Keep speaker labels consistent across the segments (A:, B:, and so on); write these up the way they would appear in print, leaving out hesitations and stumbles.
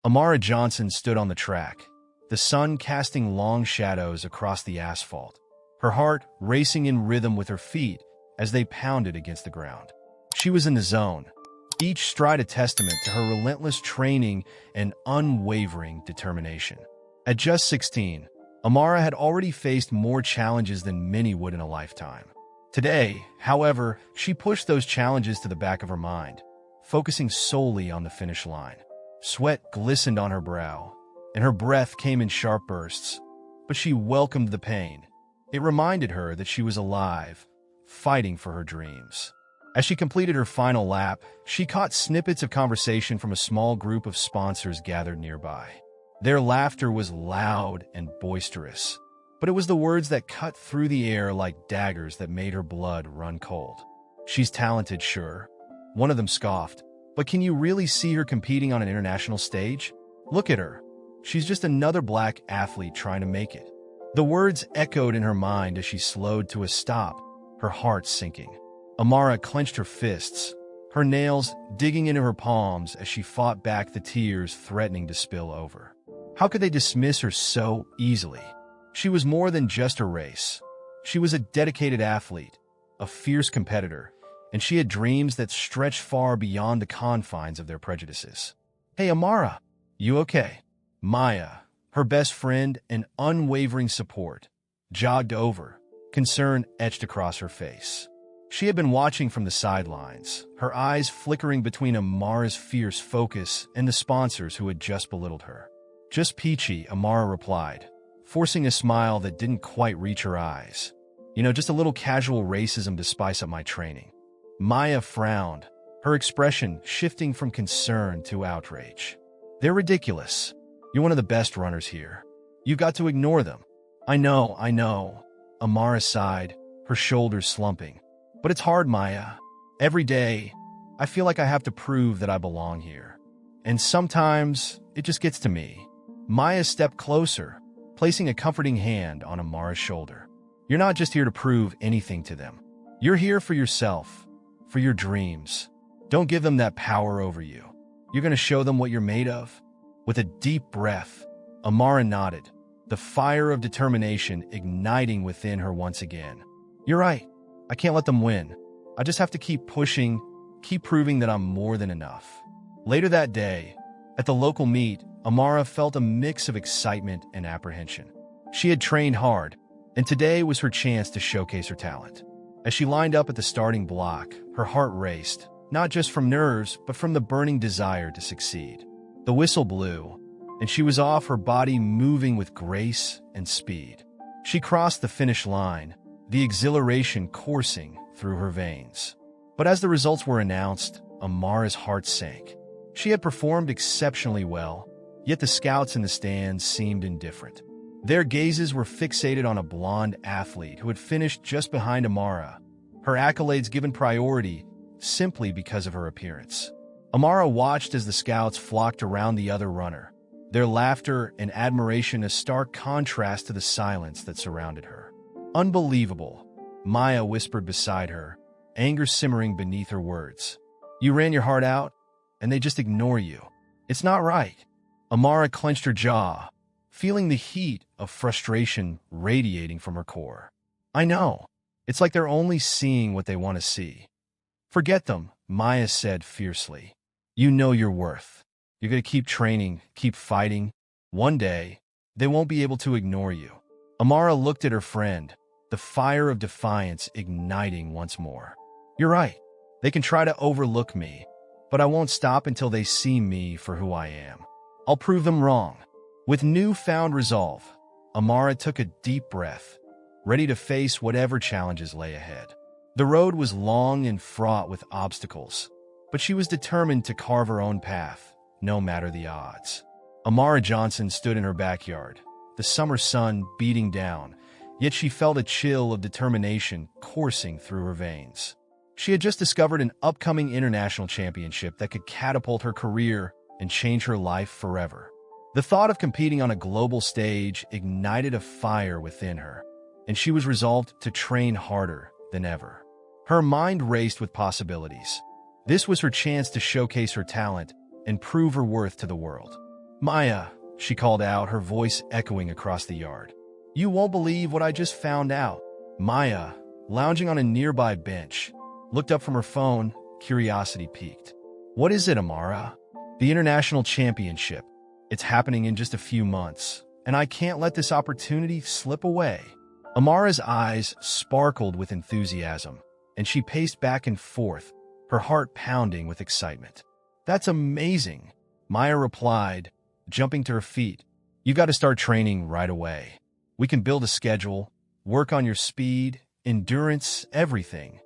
A: Amara Johnson stood on the track, the sun casting long shadows across the asphalt, her heart racing in rhythm with her feet as they pounded against the ground. She was in the zone, each stride a testament to her relentless training and unwavering determination. At just 16, Amara had already faced more challenges than many would in a lifetime. Today, however, she pushed those challenges to the back of her mind, focusing solely on the finish line. Sweat glistened on her brow, and her breath came in sharp bursts, but she welcomed the pain. It reminded her that she was alive, fighting for her dreams. As she completed her final lap, she caught snippets of conversation from a small group of sponsors gathered nearby. Their laughter was loud and boisterous, but it was the words that cut through the air like daggers that made her blood run cold. "She's talented, sure," one of them scoffed, "but can you really see her competing on an international stage? Look at her. She's just another black athlete trying to make it." The words echoed in her mind as she slowed to a stop, her heart sinking. Amara clenched her fists, her nails digging into her palms as she fought back the tears threatening to spill over. How could they dismiss her so easily? She was more than just a race. She was a dedicated athlete, a fierce competitor, and she had dreams that stretched far beyond the confines of their prejudices. "Hey, Amara, you okay?" Maya, her best friend and unwavering support, jogged over, concern etched across her face. She had been watching from the sidelines, her eyes flickering between Amara's fierce focus and the sponsors who had just belittled her. "Just peachy," Amara replied, forcing a smile that didn't quite reach her eyes. Just a little casual racism to spice up my training." Maya frowned, her expression shifting from concern to outrage. "They're ridiculous. You're one of the best runners here. You've got to ignore them." I know, Amara sighed, her shoulders slumping. "But it's hard, Maya. Every day, I feel like I have to prove that I belong here. And sometimes, it just gets to me." Maya stepped closer, placing a comforting hand on Amara's shoulder. "You're not just here to prove anything to them. You're here for yourself, for your dreams. Don't give them that power over you. You're going to show them what you're made of." With a deep breath, Amara nodded, the fire of determination igniting within her once again. "You're right. I can't let them win. I just have to keep pushing, keep proving that I'm more than enough." Later that day, at the local meet, Amara felt a mix of excitement and apprehension. She had trained hard, and today was her chance to showcase her talent. As she lined up at the starting block, her heart raced, not just from nerves, but from the burning desire to succeed. The whistle blew, and she was off, her body moving with grace and speed. She crossed the finish line, the exhilaration coursing through her veins. But as the results were announced, Amara's heart sank. She had performed exceptionally well, yet the scouts in the stands seemed indifferent. Their gazes were fixated on a blonde athlete who had finished just behind Amara, her accolades given priority simply because of her appearance. Amara watched as the scouts flocked around the other runner, their laughter and admiration a stark contrast to the silence that surrounded her. "Unbelievable," Maya whispered beside her, anger simmering beneath her words. "You ran your heart out, and they just ignore you. It's not right." Amara clenched her jaw, feeling the heat of frustration radiating from her core. "I know. It's like they're only seeing what they want to see." "Forget them," Maya said fiercely. "You know your worth. You're going to keep training, keep fighting. One day, they won't be able to ignore you." Amara looked at her friend, the fire of defiance igniting once more. "You're right. They can try to overlook me, but I won't stop until they see me for who I am. I'll prove them wrong." With newfound resolve, Amara took a deep breath, ready to face whatever challenges lay ahead. The road was long and fraught with obstacles, but she was determined to carve her own path, no matter the odds. Amara Johnson stood in her backyard, the summer sun beating down, yet she felt a chill of determination coursing through her veins. She had just discovered an upcoming international championship that could catapult her career and change her life forever. The thought of competing on a global stage ignited a fire within her, and she was resolved to train harder than ever. Her mind raced with possibilities. This was her chance to showcase her talent and prove her worth to the world. Maya, she called out, her voice echoing across the yard. You won't believe what I just found out. Maya, lounging on a nearby bench, looked up from her phone, curiosity piqued. What is it, Amara? The International Championship. It's happening in just a few months, and I can't let this opportunity slip away. Amara's eyes sparkled with enthusiasm, and she paced back and forth, her heart pounding with excitement. That's amazing, Maya replied, jumping to her feet. You've got to start training right away. We can build a schedule, work on your speed, endurance, everything.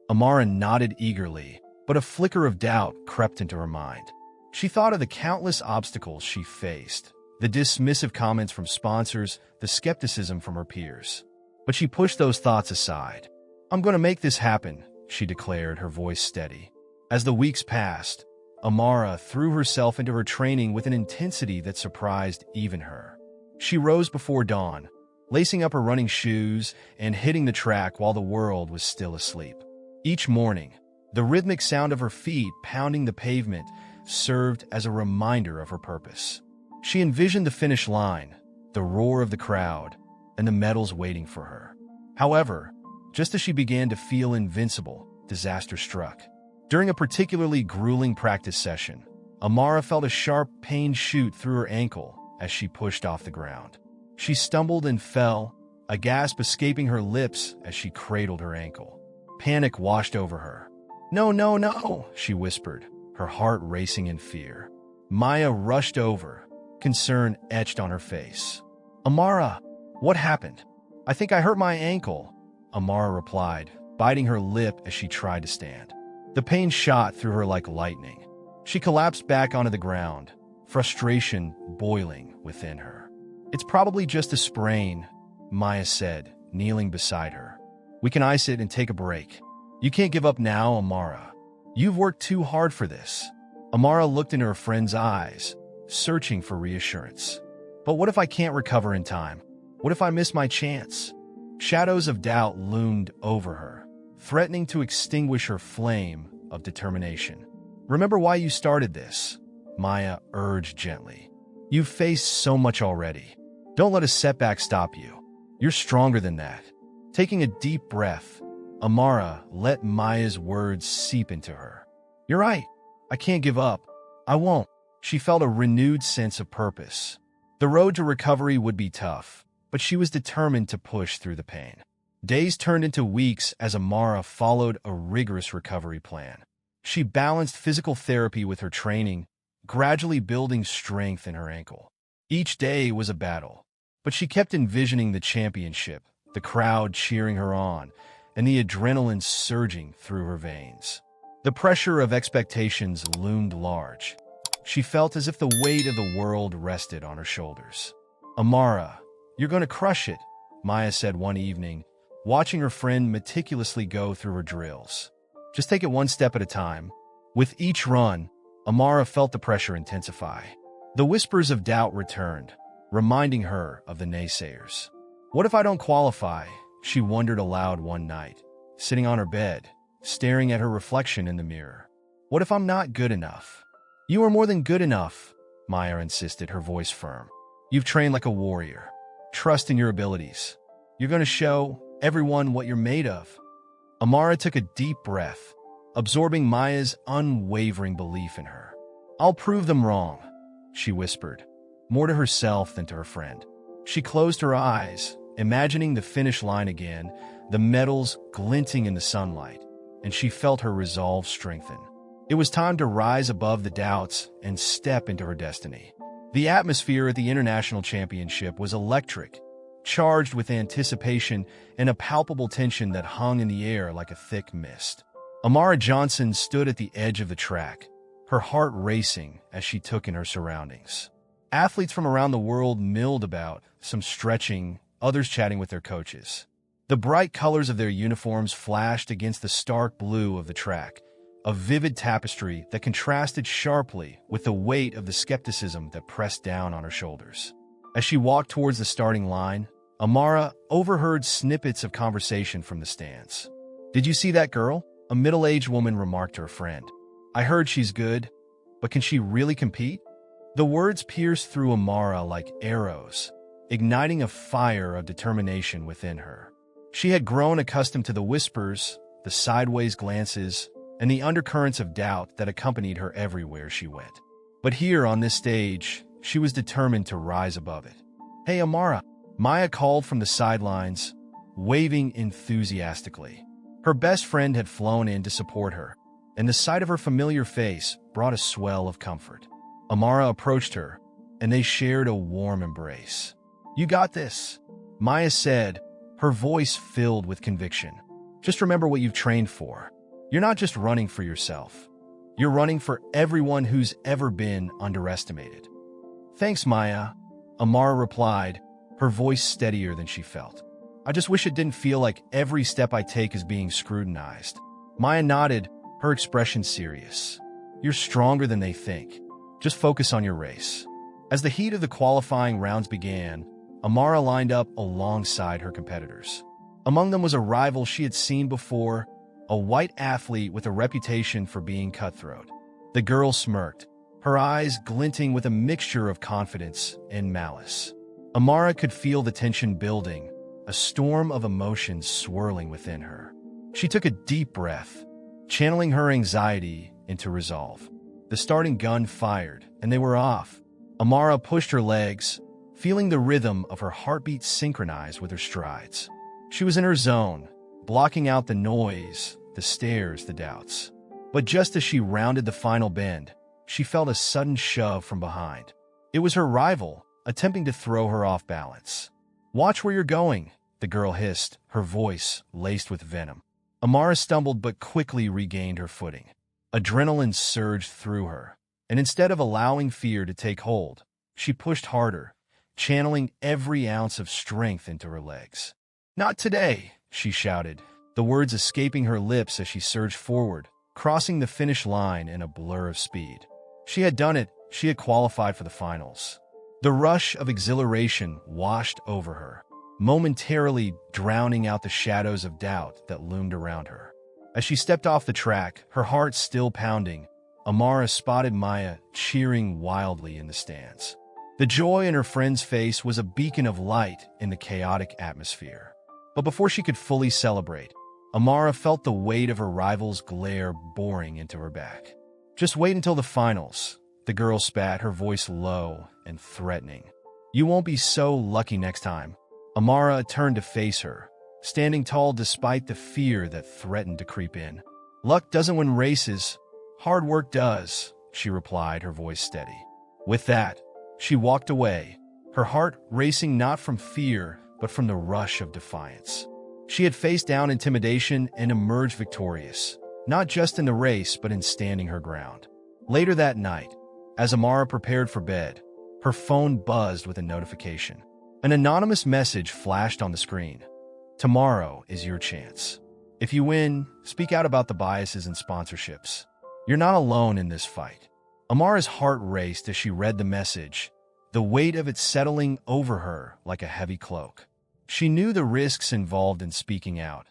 A: Amara nodded eagerly, but a flicker of doubt crept into her mind. She thought of the countless obstacles she faced, the dismissive comments from sponsors, the skepticism from her peers. But she pushed those thoughts aside. I'm going to make this happen, she declared, her voice steady. As the weeks passed, Amara threw herself into her training with an intensity that surprised even her. She rose before dawn, lacing up her running shoes and hitting the track while the world was still asleep. Each morning, the rhythmic sound of her feet pounding the pavement served as a reminder of her purpose. She envisioned the finish line, the roar of the crowd, and the medals waiting for her. However, just as she began to feel invincible, disaster struck. During a particularly grueling practice session, Amara felt a sharp pain shoot through her ankle as she pushed off the ground. She stumbled and fell, a gasp escaping her lips as she cradled her ankle. Panic washed over her. No, no, no, she whispered, her heart racing in fear. Maya rushed over, concern etched on her face. Amara, what happened? I think I hurt my ankle, Amara replied, biting her lip as she tried to stand. The pain shot through her like lightning. She collapsed back onto the ground, frustration boiling within her. It's probably just a sprain, Maya said, kneeling beside her. We can ice it and take a break. You can't give up now, Amara. You've worked too hard for this. Amara looked into her friend's eyes, searching for reassurance. But what if I can't recover in time? What if I miss my chance? Shadows of doubt loomed over her, threatening to extinguish her flame of determination. Remember why you started this, Maya urged gently. You've faced so much already. Don't let a setback stop you. You're stronger than that. Taking a deep breath, Amara let Maya's words seep into her. You're right. I can't give up. I won't. She felt a renewed sense of purpose. The road to recovery would be tough, but she was determined to push through the pain. Days turned into weeks as Amara followed a rigorous recovery plan. She balanced physical therapy with her training, gradually building strength in her ankle. Each day was a battle, but she kept envisioning the championship, the crowd cheering her on, and the adrenaline surging through her veins. The pressure of expectations loomed large. She felt as if the weight of the world rested on her shoulders. Amara, you're going to crush it, Maya said one evening, watching her friend meticulously go through her drills. Just take it one step at a time. With each run, Amara felt the pressure intensify. The whispers of doubt returned, reminding her of the naysayers. What if I don't qualify? She wondered aloud one night, sitting on her bed, staring at her reflection in the mirror. What if I'm not good enough? You are more than good enough, Maya insisted, her voice firm. You've trained like a warrior. Trust in your abilities. You're going to show everyone what you're made of. Amara took a deep breath, absorbing Maya's unwavering belief in her. I'll prove them wrong, she whispered, more to herself than to her friend. She closed her eyes, imagining the finish line again, the medals glinting in the sunlight, and she felt her resolve strengthen. It was time to rise above the doubts and step into her destiny. The atmosphere at the International Championship was electric, charged with anticipation and a palpable tension that hung in the air like a thick mist. Amara Johnson stood at the edge of the track, her heart racing as she took in her surroundings. Athletes from around the world milled about, some stretching, others chatting with their coaches. The bright colors of their uniforms flashed against the stark blue of the track, a vivid tapestry that contrasted sharply with the weight of the skepticism that pressed down on her shoulders. As she walked towards the starting line, Amara overheard snippets of conversation from the stands. Did you see that girl? A middle-aged woman remarked to her friend. I heard she's good, but can she really compete? The words pierced through Amara like arrows, igniting a fire of determination within her. She had grown accustomed to the whispers, the sideways glances, and the undercurrents of doubt that accompanied her everywhere she went. But here on this stage, she was determined to rise above it. "Hey, Amara," Maya called from the sidelines, waving enthusiastically. Her best friend had flown in to support her, and the sight of her familiar face brought a swell of comfort. Amara approached her, and they shared a warm embrace. "You got this," Maya said, her voice filled with conviction. "Just remember what you've trained for. You're not just running for yourself. You're running for everyone who's ever been underestimated." "Thanks, Maya," Amara replied, her voice steadier than she felt. "I just wish it didn't feel like every step I take is being scrutinized." Maya nodded, her expression serious. "You're stronger than they think. Just focus on your race." As the heat of the qualifying rounds began, Amara lined up alongside her competitors. Among them was a rival she had seen before, a white athlete with a reputation for being cutthroat. The girl smirked, her eyes glinting with a mixture of confidence and malice. Amara could feel the tension building, a storm of emotions swirling within her. She took a deep breath, channeling her anxiety into resolve. The starting gun fired, and they were off. Amara pushed her legs, feeling the rhythm of her heartbeat synchronize with her strides. She was in her zone, blocking out the noise, the stares, the doubts. But just as she rounded the final bend, she felt a sudden shove from behind. It was her rival, attempting to throw her off balance. "Watch where you're going," the girl hissed, her voice laced with venom. Amara stumbled but quickly regained her footing. Adrenaline surged through her, and instead of allowing fear to take hold, she pushed harder, channeling every ounce of strength into her legs. "Not today," she shouted, the words escaping her lips as she surged forward, crossing the finish line in a blur of speed. She had done it. She had qualified for the finals. The rush of exhilaration washed over her, momentarily drowning out the shadows of doubt that loomed around her. As she stepped off the track, her heart still pounding, Amara spotted Maya cheering wildly in the stands. The joy in her friend's face was a beacon of light in the chaotic atmosphere. But before she could fully celebrate, Amara felt the weight of her rival's glare boring into her back. "Just wait until the finals," the girl spat, her voice low and threatening. "You won't be so lucky next time." Amara turned to face her, standing tall despite the fear that threatened to creep in. "Luck doesn't win races. Hard work does," she replied, her voice steady. With that, she walked away, her heart racing not from fear, but from the rush of defiance. She had faced down intimidation and emerged victorious, not just in the race, but in standing her ground. Later that night, as Amara prepared for bed, her phone buzzed with a notification. An anonymous message flashed on the screen. "Tomorrow is your chance. If you win, speak out about the biases and sponsorships. You're not alone in this fight." Amara's heart raced as she read the message, the weight of it settling over her like a heavy cloak. She knew the risks involved in speaking out,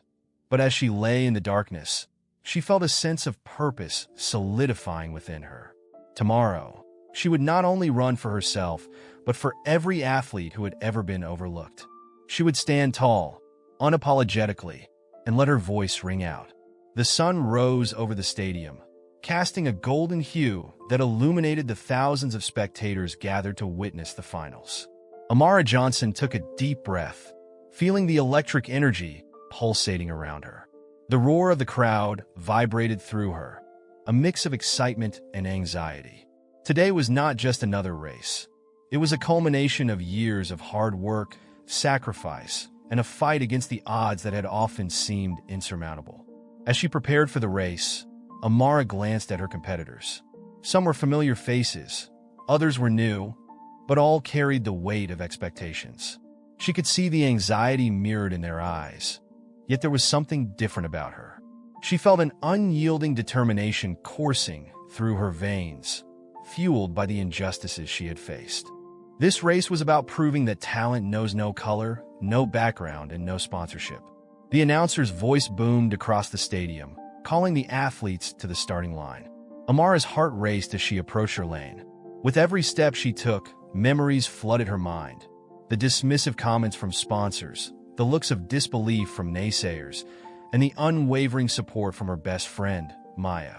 A: but as she lay in the darkness, she felt a sense of purpose solidifying within her. Tomorrow, she would not only run for herself, but for every athlete who had ever been overlooked. She would stand tall, unapologetically, and let her voice ring out. The sun rose over the stadium, casting a golden hue that illuminated the thousands of spectators gathered to witness the finals. Amara Johnson took a deep breath, feeling the electric energy pulsating around her. The roar of the crowd vibrated through her, a mix of excitement and anxiety. Today was not just another race. It was a culmination of years of hard work, sacrifice, and a fight against the odds that had often seemed insurmountable. As she prepared for the race, Amara glanced at her competitors. Some were familiar faces, others were new, but all carried the weight of expectations. She could see the anxiety mirrored in their eyes, yet there was something different about her. She felt an unyielding determination coursing through her veins, fueled by the injustices she had faced. This race was about proving that talent knows no color, no background, and no sponsorship. The announcer's voice boomed across the stadium, calling the athletes to the starting line. Amara's heart raced as she approached her lane. With every step she took, memories flooded her mind. The dismissive comments from sponsors, the looks of disbelief from naysayers, and the unwavering support from her best friend, Maya.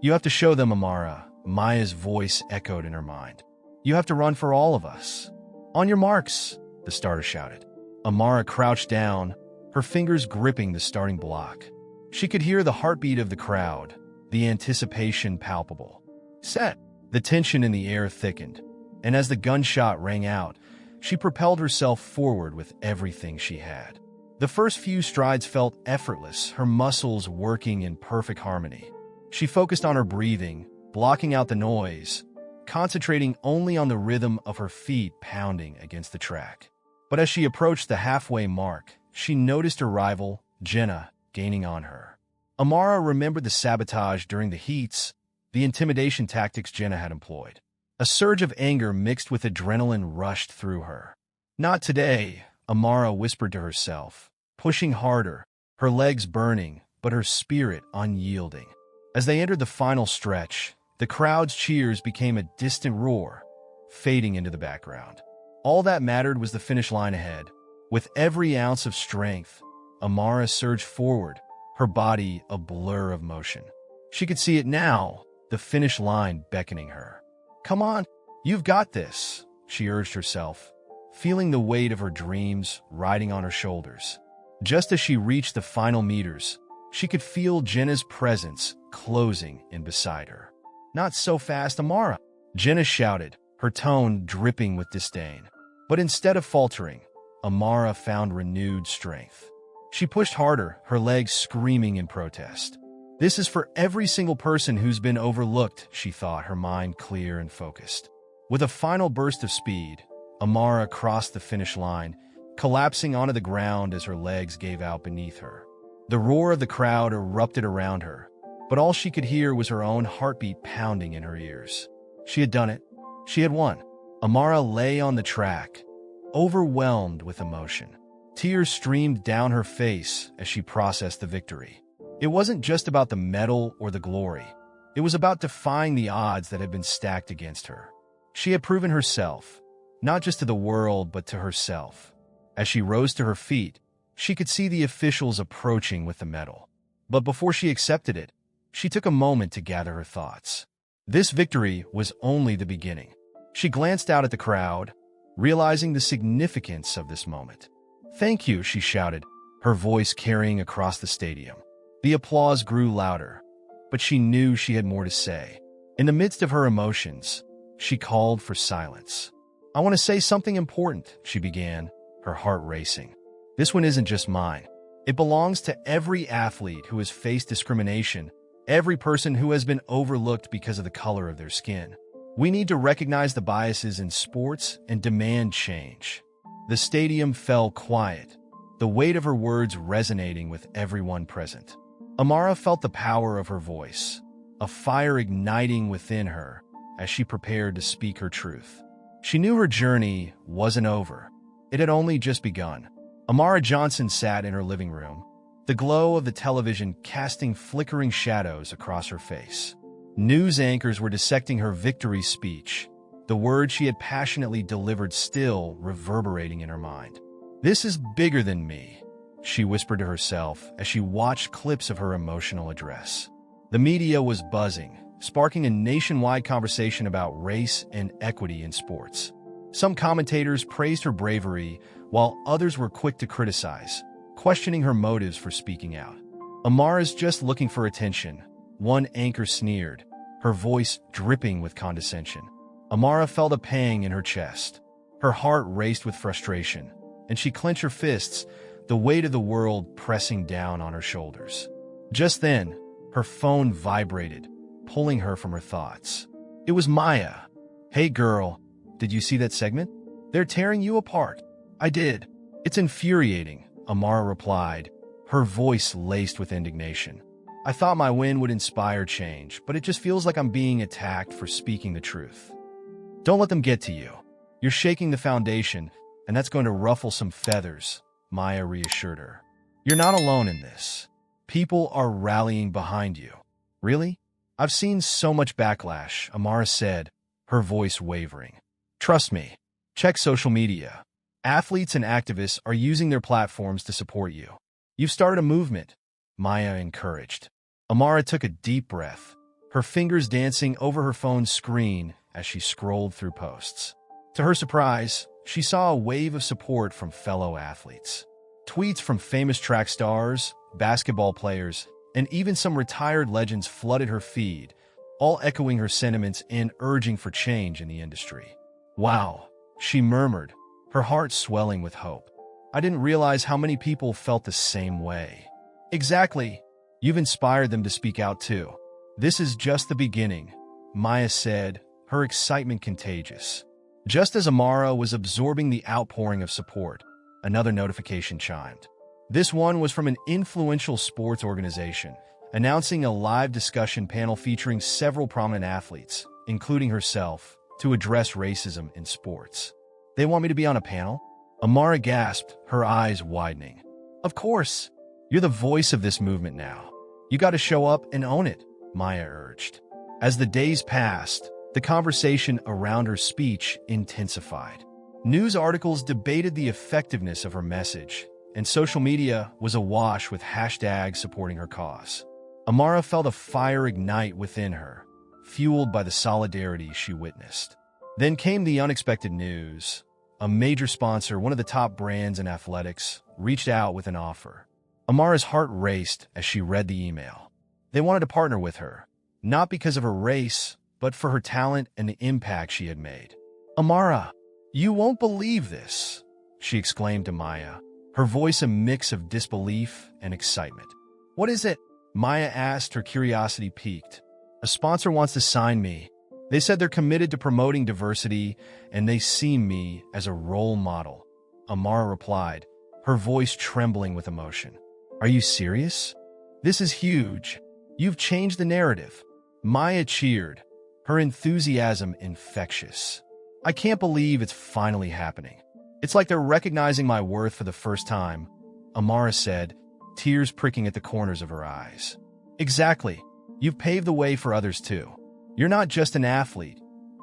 A: "You have to show them, Amara," Maya's voice echoed in her mind. "You have to run for all of us." "On your marks," the starter shouted. Amara crouched down, her fingers gripping the starting block. She could hear the heartbeat of the crowd, the anticipation palpable. "Set!" The tension in the air thickened, and as the gunshot rang out, she propelled herself forward with everything she had. The first few strides felt effortless, her muscles working in perfect harmony. She focused on her breathing, blocking out the noise, concentrating only on the rhythm of her feet pounding against the track. But as she approached the halfway mark, she noticed her rival, Jenna, gaining on her. Amara remembered the sabotage during the heats, the intimidation tactics Jenna had employed. A surge of anger mixed with adrenaline rushed through her. "Not today," Amara whispered to herself, pushing harder, her legs burning, but her spirit unyielding. As they entered the final stretch, the crowd's cheers became a distant roar, fading into the background. All that mattered was the finish line ahead. With every ounce of strength, Amara surged forward, her body a blur of motion. She could see it now, the finish line beckoning her. "Come on, you've got this," she urged herself, feeling the weight of her dreams riding on her shoulders. Just as she reached the final meters, she could feel Jenna's presence closing in beside her. "Not so fast, Amara," Jenna shouted, her tone dripping with disdain. But instead of faltering, Amara found renewed strength. She pushed harder, her legs screaming in protest. "This is for every single person who's been overlooked," she thought, her mind clear and focused. With a final burst of speed, Amara crossed the finish line, collapsing onto the ground as her legs gave out beneath her. The roar of the crowd erupted around her, but all she could hear was her own heartbeat pounding in her ears. She had done it. She had won. Amara lay on the track, overwhelmed with emotion. Tears streamed down her face as she processed the victory. It wasn't just about the medal or the glory. It was about defying the odds that had been stacked against her. She had proven herself, not just to the world, but to herself. As she rose to her feet, she could see the officials approaching with the medal. But before she accepted it, she took a moment to gather her thoughts. This victory was only the beginning. She glanced out at the crowd, realizing the significance of this moment. "Thank you," she shouted, her voice carrying across the stadium. The applause grew louder, but she knew she had more to say. In the midst of her emotions, she called for silence. "I want to say something important," she began, her heart racing. "This one isn't just mine. It belongs to every athlete who has faced discrimination, every person who has been overlooked because of the color of their skin. We need to recognize the biases in sports and demand change." The stadium fell quiet, the weight of her words resonating with everyone present. Amara felt the power of her voice, a fire igniting within her as she prepared to speak her truth. She knew her journey wasn't over. It had only just begun. Amara Johnson sat in her living room, the glow of the television casting flickering shadows across her face. News anchors were dissecting her victory speech, the words she had passionately delivered still reverberating in her mind. "This is bigger than me," she whispered to herself as she watched clips of her emotional address. The media was buzzing, sparking a nationwide conversation about race and equity in sports. Some commentators praised her bravery, while others were quick to criticize, questioning her motives for speaking out. "Amara's just looking for attention," one anchor sneered, her voice dripping with condescension. Amara felt a pang in her chest. Her heart raced with frustration, and she clenched her fists, the weight of the world pressing down on her shoulders. Just then, her phone vibrated, pulling her from her thoughts. It was Maya. "Hey girl, did you see that segment? They're tearing you apart." "I did. It's infuriating," Amara replied, her voice laced with indignation. "I thought my win would inspire change, but it just feels like I'm being attacked for speaking the truth." "Don't let them get to you. You're shaking the foundation, and that's going to ruffle some feathers," Maya reassured her. "You're not alone in this. People are rallying behind you." "Really? I've seen so much backlash," Amara said, her voice wavering. Trust me. Check social media. Athletes and activists are using their platforms to support you. You've started a movement, Maya encouraged. Amara took a deep breath, her fingers dancing over her phone's screen as she scrolled through posts. To her surprise, she saw a wave of support from fellow athletes. Tweets from famous track stars, basketball players, and even some retired legends flooded her feed, all echoing her sentiments and urging for change in the industry. Wow, she murmured, her heart swelling with hope. I didn't realize how many people felt the same way. Exactly. You've inspired them to speak out too. This is just the beginning, Maya said, her excitement contagious. Just as Amara was absorbing the outpouring of support, another notification chimed. This one was from an influential sports organization, announcing a live discussion panel featuring several prominent athletes, including herself, to address racism in sports. They want me to be on a panel? Amara gasped, her eyes widening. Of course. You're the voice of this movement now. You got to show up and own it, Maya urged. As the days passed, the conversation around her speech intensified. News articles debated the effectiveness of her message, and social media was awash with hashtags supporting her cause. Amara felt a fire ignite within her, fueled by the solidarity she witnessed. Then came the unexpected news. A major sponsor, one of the top brands in athletics, reached out with an offer. Amara's heart raced as she read the email. They wanted to partner with her, not because of her race, but for her talent and the impact she had made. Amara, you won't believe this, she exclaimed to Maya, her voice a mix of disbelief and excitement. What is it? Maya asked, her curiosity piqued. A sponsor wants to sign me. They said they're committed to promoting diversity, and they see me as a role model. Amara replied, her voice trembling with emotion. Are you serious? This is huge. You've changed the narrative. Maya cheered, her enthusiasm infectious. I can't believe it's finally happening. It's like they're recognizing my worth for the first time, Amara said, tears pricking at the corners of her eyes. Exactly. You've paved the way for others too. You're not just an athlete.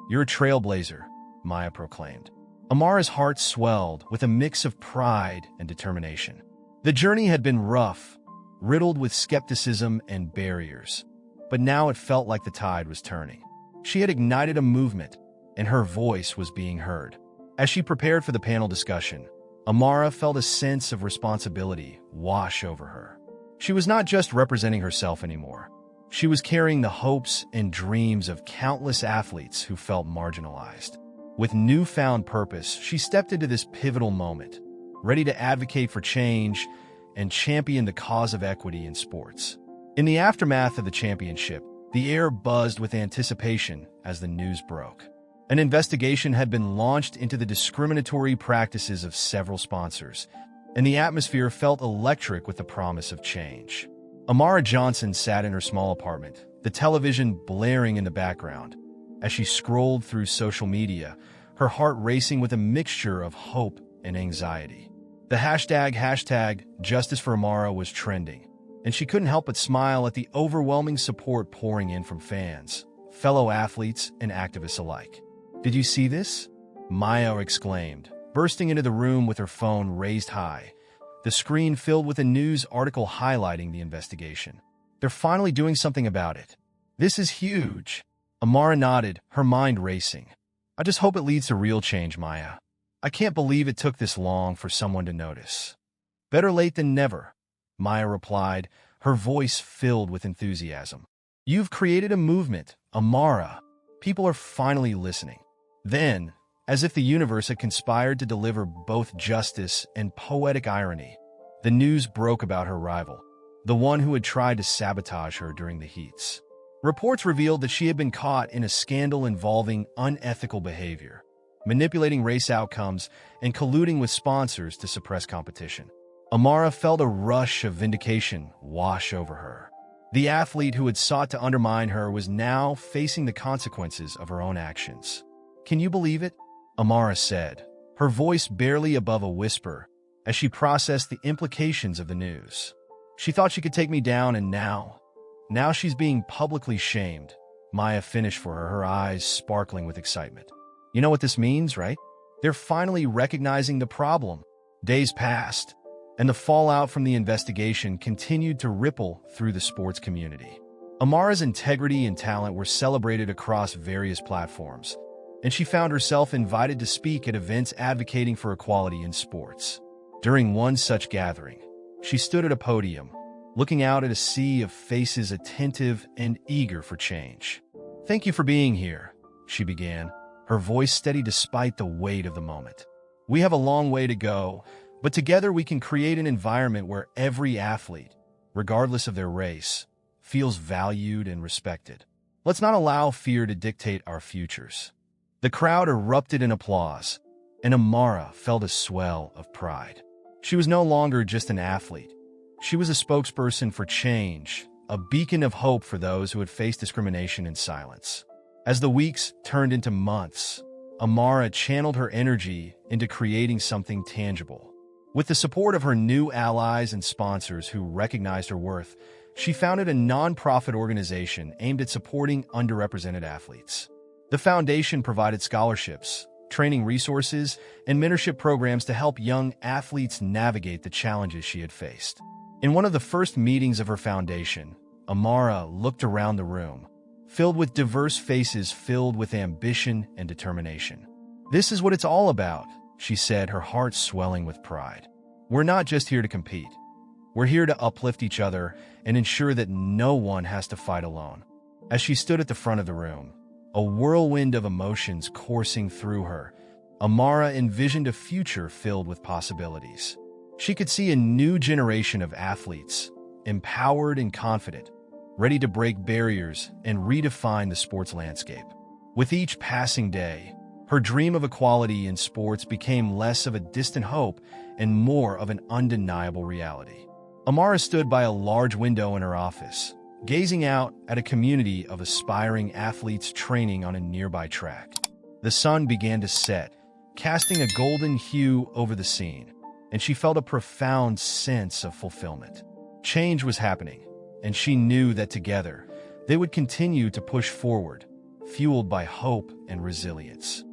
A: You're a trailblazer, Maya proclaimed. Amara's heart swelled with a mix of pride and determination. The journey had been rough, riddled with skepticism and barriers, but now it felt like the tide was turning. She had ignited a movement, and her voice was being heard. As she prepared for the panel discussion, Amara felt a sense of responsibility wash over her. She was not just representing herself anymore. She was carrying the hopes and dreams of countless athletes who felt marginalized. With newfound purpose, she stepped into this pivotal moment, ready to advocate for change and champion the cause of equity in sports. In the aftermath of the championship, the air buzzed with anticipation as the news broke. An investigation had been launched into the discriminatory practices of several sponsors, and the atmosphere felt electric with the promise of change. Amara Johnson sat in her small apartment, the television blaring in the background. As she scrolled through social media, her heart racing with a mixture of hope and anxiety. The hashtag Justice for Amara was trending, and she couldn't help but smile at the overwhelming support pouring in from fans, fellow athletes, and activists alike. Did you see this? Maya exclaimed, bursting into the room with her phone raised high, the screen filled with a news article highlighting the investigation. They're finally doing something about it. This is huge. Amara nodded, her mind racing. I just hope it leads to real change, Maya. I can't believe it took this long for someone to notice. Better late than never, Maya replied, her voice filled with enthusiasm. You've created a movement, Amara. People are finally listening. Then, as if the universe had conspired to deliver both justice and poetic irony, the news broke about her rival, the one who had tried to sabotage her during the heats. Reports revealed that she had been caught in a scandal involving unethical behavior, manipulating race outcomes, and colluding with sponsors to suppress competition. Amara felt a rush of vindication wash over her. The athlete who had sought to undermine her was now facing the consequences of her own actions. Can you believe it? Amara said, her voice barely above a whisper, as she processed the implications of the news. She thought she could take me down, and now she's being publicly shamed, Maya finished for her, her eyes sparkling with excitement. You know what this means, right? They're finally recognizing the problem. Days passed, and the fallout from the investigation continued to ripple through the sports community. Amara's integrity and talent were celebrated across various platforms, and she found herself invited to speak at events advocating for equality in sports. During one such gathering, she stood at a podium, looking out at a sea of faces attentive and eager for change. "Thank you for being here," she began, her voice steady despite the weight of the moment. "We have a long way to go, but together we can create an environment where every athlete, regardless of their race, feels valued and respected. Let's not allow fear to dictate our futures." The crowd erupted in applause, and Amara felt a swell of pride. She was no longer just an athlete. She was a spokesperson for change, a beacon of hope for those who had faced discrimination in silence. As the weeks turned into months, Amara channeled her energy into creating something tangible. With the support of her new allies and sponsors who recognized her worth, she founded a nonprofit organization aimed at supporting underrepresented athletes. The foundation provided scholarships, training resources, and mentorship programs to help young athletes navigate the challenges she had faced. In one of the first meetings of her foundation, Amara looked around the room, filled with diverse faces filled with ambition and determination. "This is what it's all about," she said, her heart swelling with pride. "We're not just here to compete. We're here to uplift each other and ensure that no one has to fight alone." As she stood at the front of the room, a whirlwind of emotions coursing through her, Amara envisioned a future filled with possibilities. She could see a new generation of athletes, empowered and confident, ready to break barriers and redefine the sports landscape. With each passing day, her dream of equality in sports became less of a distant hope and more of an undeniable reality. Amara stood by a large window in her office, gazing out at a community of aspiring athletes training on a nearby track. The sun began to set, casting a golden hue over the scene, and she felt a profound sense of fulfillment. Change was happening, and she knew that together, they would continue to push forward, fueled by hope and resilience.